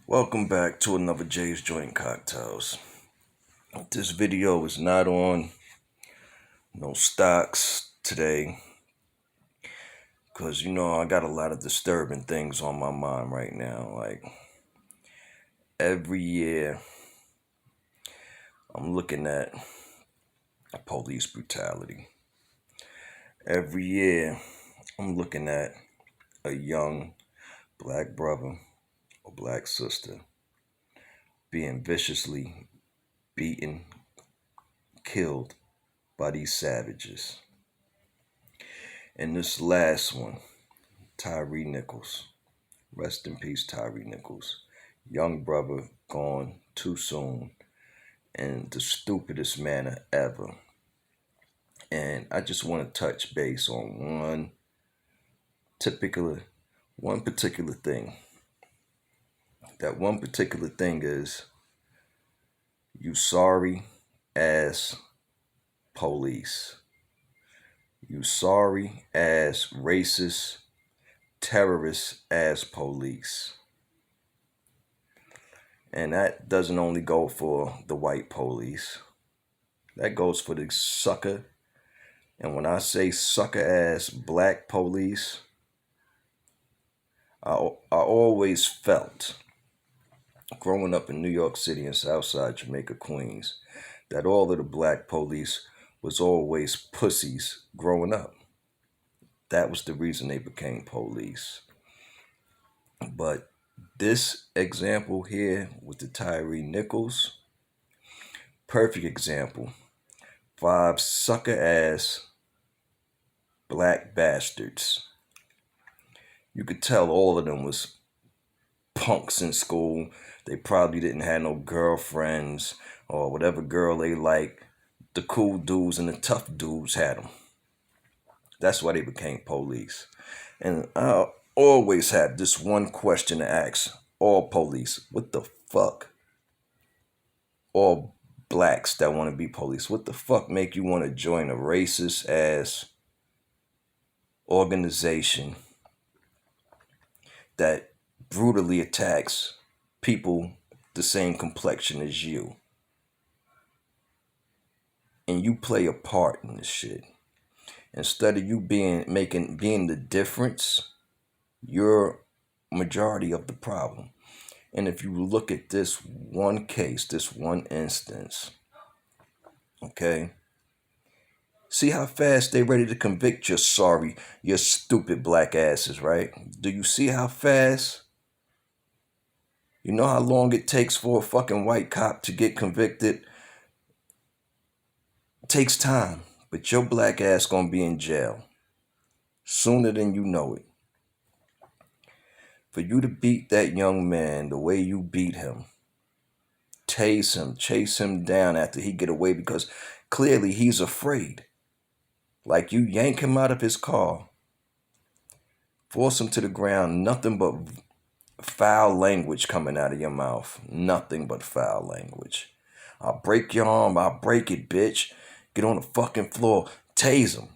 Welcome back to another JaysJoint&Cocktailz. This video is not on no stocks today because I got a lot of disturbing things on my mind right now. Like every year I'm looking at police brutality. Every year I'm looking at a young black brother or black sister being viciously beaten, killed by these savages. And this last one, Tyree Nichols. Rest in peace, Tyree Nichols. Young brother gone too soon in the stupidest manner ever. And I just want to touch base on one particular thing. That one particular thing is you sorry ass police. You sorry ass racist, terrorist ass police. And that doesn't only go for the white police. That goes for the sucker. And when I say sucker ass black police, I always felt, growing up in New York City and Southside Jamaica, Queens, that all of the black police was always pussies growing up. That was the reason they became police. But this example here with the Tyree Nichols, perfect example. 5 sucker ass black bastards. You could tell all of them was punks in school. They probably didn't have no girlfriends or whatever girl they like. The cool dudes and the tough dudes had them. That's why they became police. And I always have this one question to ask all police. What the fuck? All blacks that want to be police. What the fuck make you want to join a racist ass organization that brutally attacks people the same complexion as you? And you play a part in this shit. Instead of you being the difference, you're majority of the problem. And if you look at this one case, this one instance, okay, see how fast they ready to convict your stupid black asses, right? Do you see how fast? You know how long it takes for a fucking white cop to get convicted? It takes time, but your black ass gonna be in jail sooner than you know it. For you to beat that young man the way you beat him, tase him, chase him down after he get away, because clearly he's afraid. Like, you yank him out of his car, force him to the ground, nothing but foul language coming out of your mouth. Nothing but foul language. I'll break your arm, I'll break it, bitch. Get on the fucking floor, tase him.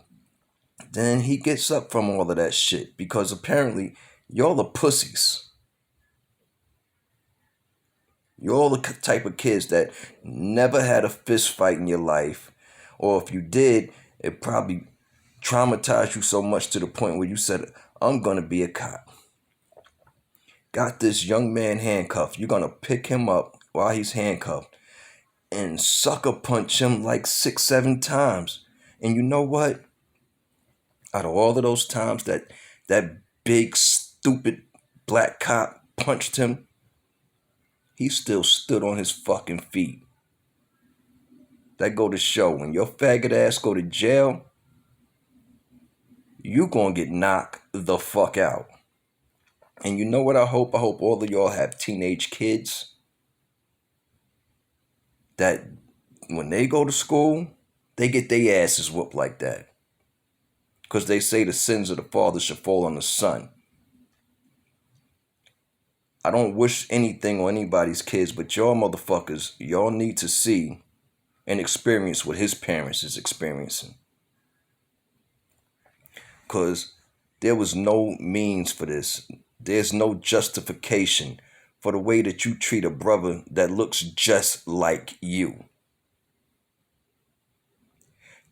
Then he gets up from all of that shit because apparently y'all are pussies. You're the type of kids that never had a fist fight in your life. Or if you did, it probably traumatized you so much to the point where you said, I'm going to be a cop. Got this young man handcuffed. You're going to pick him up while he's handcuffed and sucker punch him like 6, 7 times. And you know what? Out of all of those times that big, stupid black cop punched him, he still stood on his fucking feet. That go to show, when your faggot ass go to jail, you gonna get knocked the fuck out. And you know what I hope? I hope all of y'all have teenage kids that when they go to school, they get their asses whooped like that. Because they say the sins of the father should fall on the son. I don't wish anything on anybody's kids, but y'all motherfuckers, y'all need to see and experience what his parents is experiencing. Because there was no means for this. There's no justification for the way that you treat a brother that looks just like you.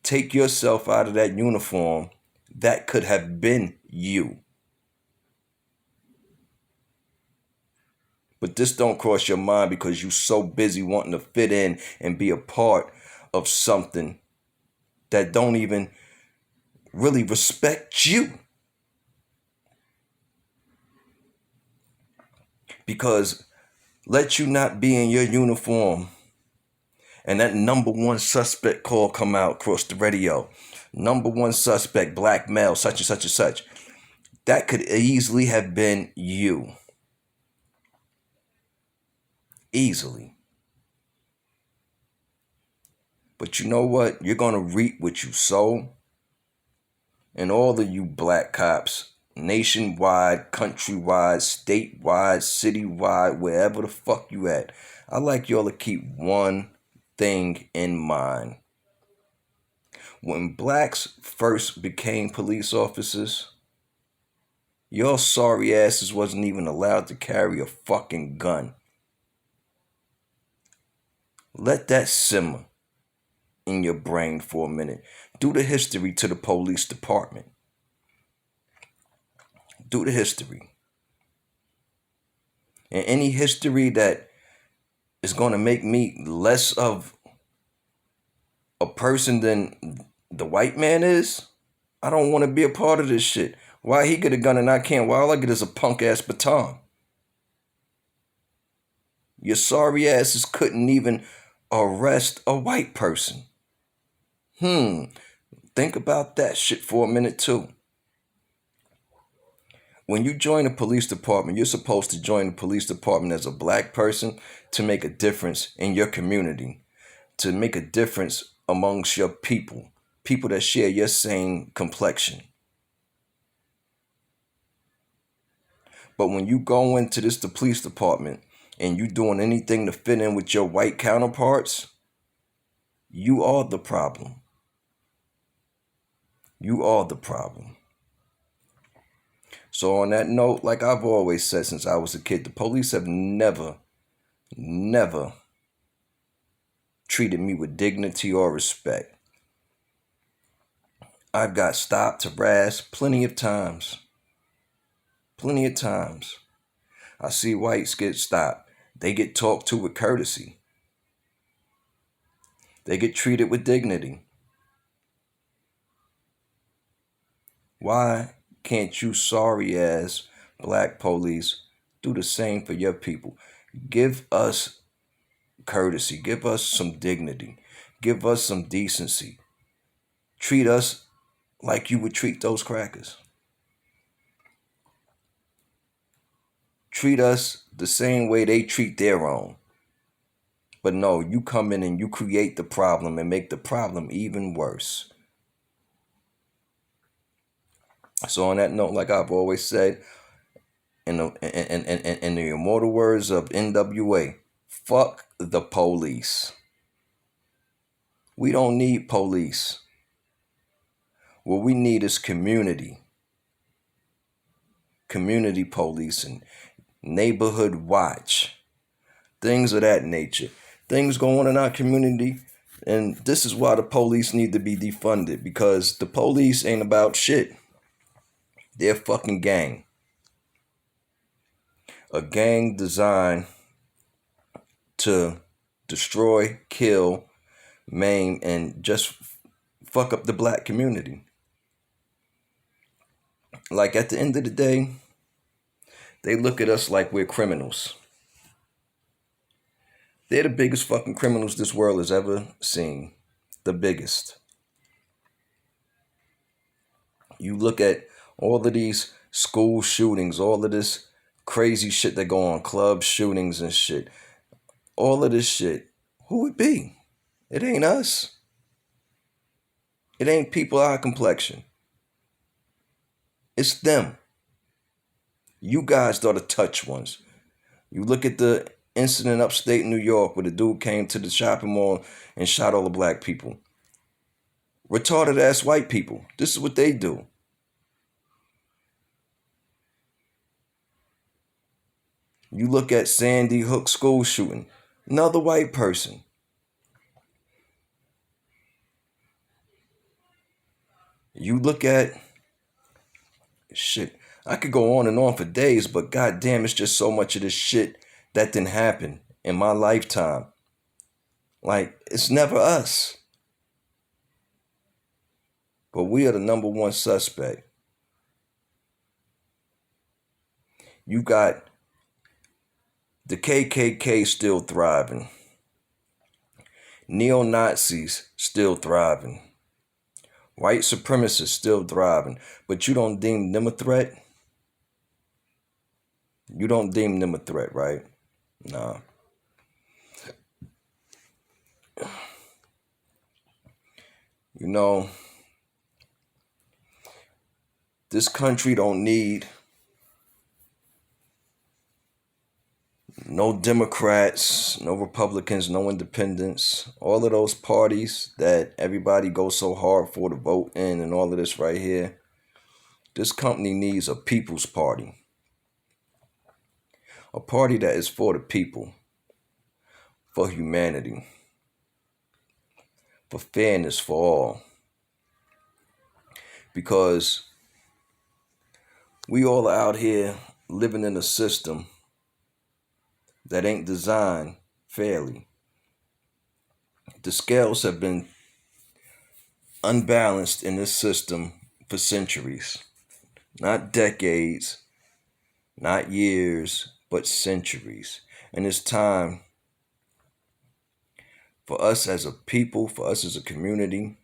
Take yourself out of that uniform. That could have been you. But this don't cross your mind because you're so busy wanting to fit in and be a part of something that don't even really respect you. Because let you not be in your uniform and that number one suspect call come out across the radio. Number one suspect, black male, such and such and such. That could easily have been you. Easily. But you know what? You're going to reap what you sow. And all of you black cops, nationwide, countrywide, statewide, citywide, wherever the fuck you at, I like y'all to keep one thing in mind. When blacks first became police officers, your sorry asses wasn't even allowed to carry a fucking gun. Let that simmer in your brain for a minute. Do the history to the police department. Do the history. And any history that is going to make me less of a person than the white man is, I don't want to be a part of this shit. Why he get a gun and I can't? Why all I get is a punk ass baton? Your sorry asses couldn't even arrest a white person. Think about that shit for a minute too. When you join the police department, you're supposed to join the police department as a black person to make a difference in your community, to make a difference amongst your people that share your same complexion. But when you go into the police department and you doing anything to fit in with your white counterparts, you are the problem. You are the problem. So on that note, like I've always said since I was a kid, the police have never treated me with dignity or respect. I've got stopped, harassed plenty of times. Plenty of times. I see whites get stopped. They get talked to with courtesy. They get treated with dignity. Why can't you sorry ass black police do the same for your people? Give us courtesy. Give us some dignity. Give us some decency. Treat us like you would treat those crackers. Treat us the same way they treat their own. But no, you come in and you create the problem and make the problem even worse. So on that note, like I've always said, in the immortal words of NWA, fuck the police. We don't need police. What we need is community. Community policing, neighborhood watch, things of that nature. Things go on in our community, and this is why the police need to be defunded, because the police ain't about shit. They're a fucking gang. A gang designed to destroy, kill, maim, and just fuck up the black community. Like at the end of the day, they look at us like we're criminals. They're the biggest fucking criminals this world has ever seen. The biggest. You look at all of these school shootings, all of this crazy shit that go on, club shootings and shit. All of this shit. Who would be? It ain't us. It ain't people our complexion. It's them. You guys are the touch ones. You look at the incident upstate New York where the dude came to the shopping mall and shot all the black people. Retarded ass white people. This is what they do. You look at Sandy Hook school shooting, another white person. You look at shit. I could go on and on for days, but goddamn, it's just so much of this shit that didn't happen in my lifetime. Like, it's never us. But we are the number one suspect. You got the KKK still thriving. Neo-Nazis still thriving. White supremacists still thriving. But you don't deem them a threat? You don't deem them a threat, right? Nah. You know, this country don't need no Democrats, no Republicans, no independents. All of those parties that everybody goes so hard for to vote in and all of this right here. This company needs a people's party. A party that is for the people, for humanity, for fairness for all. Because we all out here living in a system that ain't designed fairly. The scales have been unbalanced in this system for centuries. Not decades, not years, but centuries. And it's time for us as a people, for us as a community,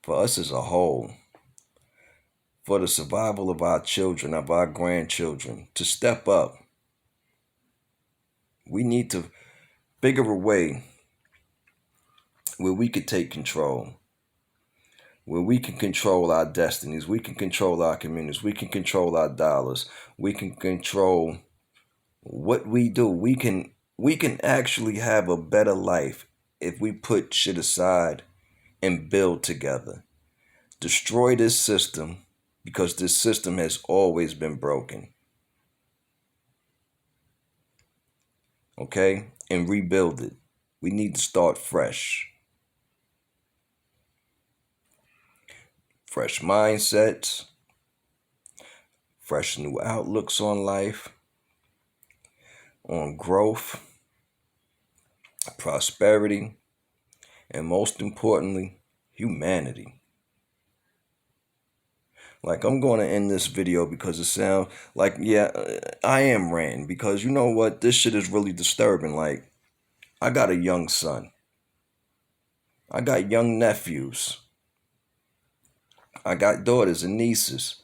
for us as a whole, for the survival of our children, of our grandchildren, to step up. We need to figure a way where we could take control, where we can control our destinies, we can control our communities, we can control our dollars, we can control what we do. We can actually have a better life if we put shit aside and build together. Destroy this system, because this system has always been broken. Okay? And rebuild it. We need to start fresh. Fresh mindsets, fresh new outlooks on life, on growth, prosperity, and most importantly, humanity. Like, I'm going to end this video because it sounds like, yeah, I am ranting, because you know what? This shit is really disturbing. Like, I got a young son. I got young nephews. I got daughters and nieces.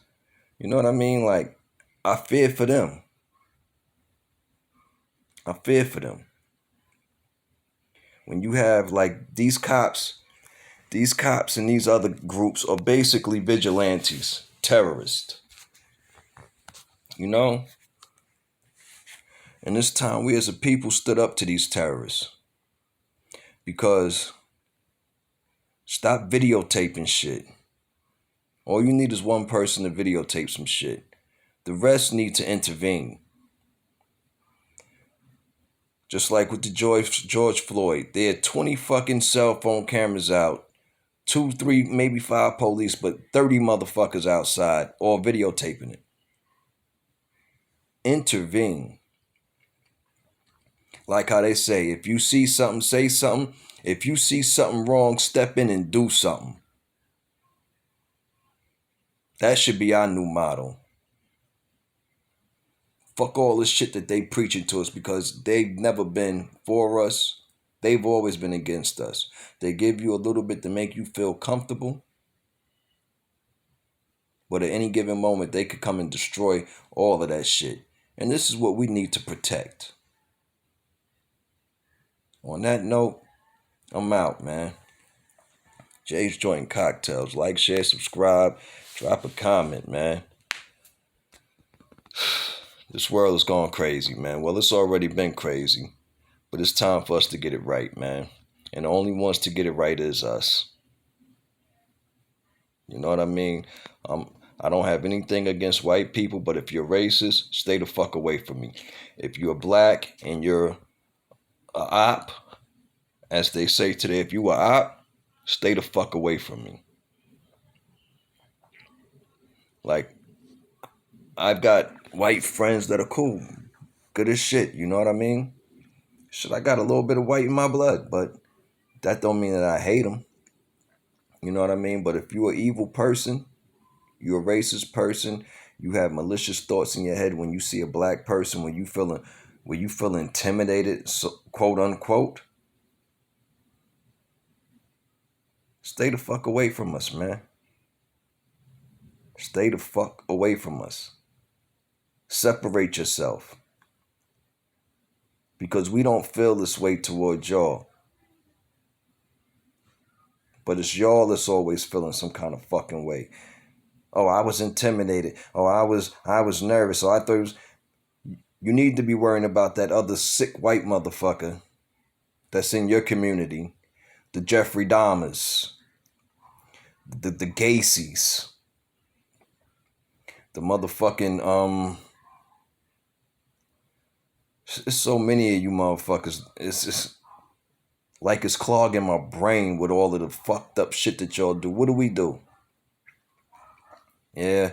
You know what I mean? Like, I fear for them. I fear for them. When you have, like, these cops and these other groups are basically vigilantes, terrorists. You know? And this time we as a people stood up to these terrorists. Because stop videotaping shit. All you need is one person to videotape some shit. The rest need to intervene. Just like with the George Floyd, there are 20 fucking cell phone cameras out. 2, 3, maybe 5 police, but 30 motherfuckers outside, all videotaping it. Intervene. Like how they say, if you see something, say something. If you see something wrong, step in and do something. That should be our new motto. Fuck all this shit that they preaching to us, because they've never been for us. They've always been against us. They give you a little bit to make you feel comfortable. But at any given moment, they could come and destroy all of that shit. And this is what we need to protect. On that note, I'm out, man. Jay's Joint Cocktails. Like, share, subscribe. Drop a comment, man. This world is going crazy, man. Well, it's already been crazy. But it's time for us to get it right, man. And the only ones to get it right is us. You know what I mean? I don't have anything against white people, but if you're racist, stay the fuck away from me. If you're black and you're a op, as they say today, if you a op, stay the fuck away from me. Like, I've got white friends that are cool, good as shit, you know what I mean? Shit, I got a little bit of white in my blood, but that don't mean that I hate them. You know what I mean? But if you're an evil person, you're a racist person, you have malicious thoughts in your head when you see a black person, when you feel intimidated, so, quote unquote, stay the fuck away from us, man. Stay the fuck away from us. Separate yourself. Because we don't feel this way towards y'all. But it's y'all that's always feeling some kind of fucking way. Oh, I was intimidated. Oh, I was nervous. Oh, I thought it was... You need to be worrying about that other sick white motherfucker that's in your community. The Jeffrey Dahmers. The Gacy's. The motherfucking, It's so many of you motherfuckers. It's just like it's clogging my brain with all of the fucked up shit that y'all do. What do we do? Yeah,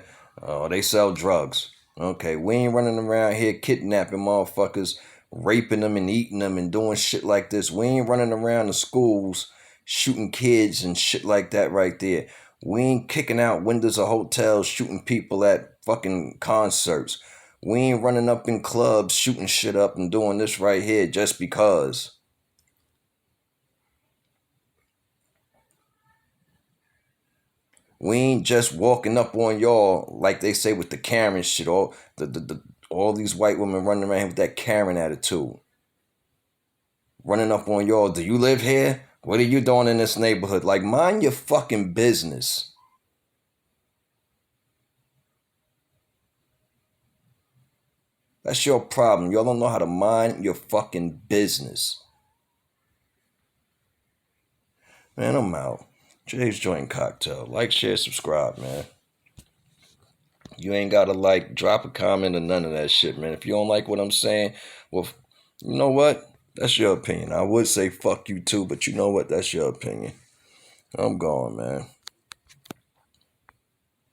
they sell drugs. Okay, we ain't running around here kidnapping motherfuckers, raping them and eating them and doing shit like this. We ain't running around the schools shooting kids and shit like that right there. We ain't kicking out windows of hotels shooting people at fucking concerts. We ain't running up in clubs shooting shit up and doing this right here just because. We ain't just walking up on y'all like they say with the Karen shit. All these white women running around here with that Karen attitude. Running up on y'all. Do you live here? What are you doing in this neighborhood? Like, mind your fucking business. That's your problem. Y'all don't know how to mind your fucking business. Man, I'm out. Jay's Joint Cocktail. Like, share, subscribe, man. You ain't gotta drop a comment or none of that shit, man. If you don't like what I'm saying, well, you know what? That's your opinion. I would say fuck you too, but you know what? That's your opinion. I'm gone, man.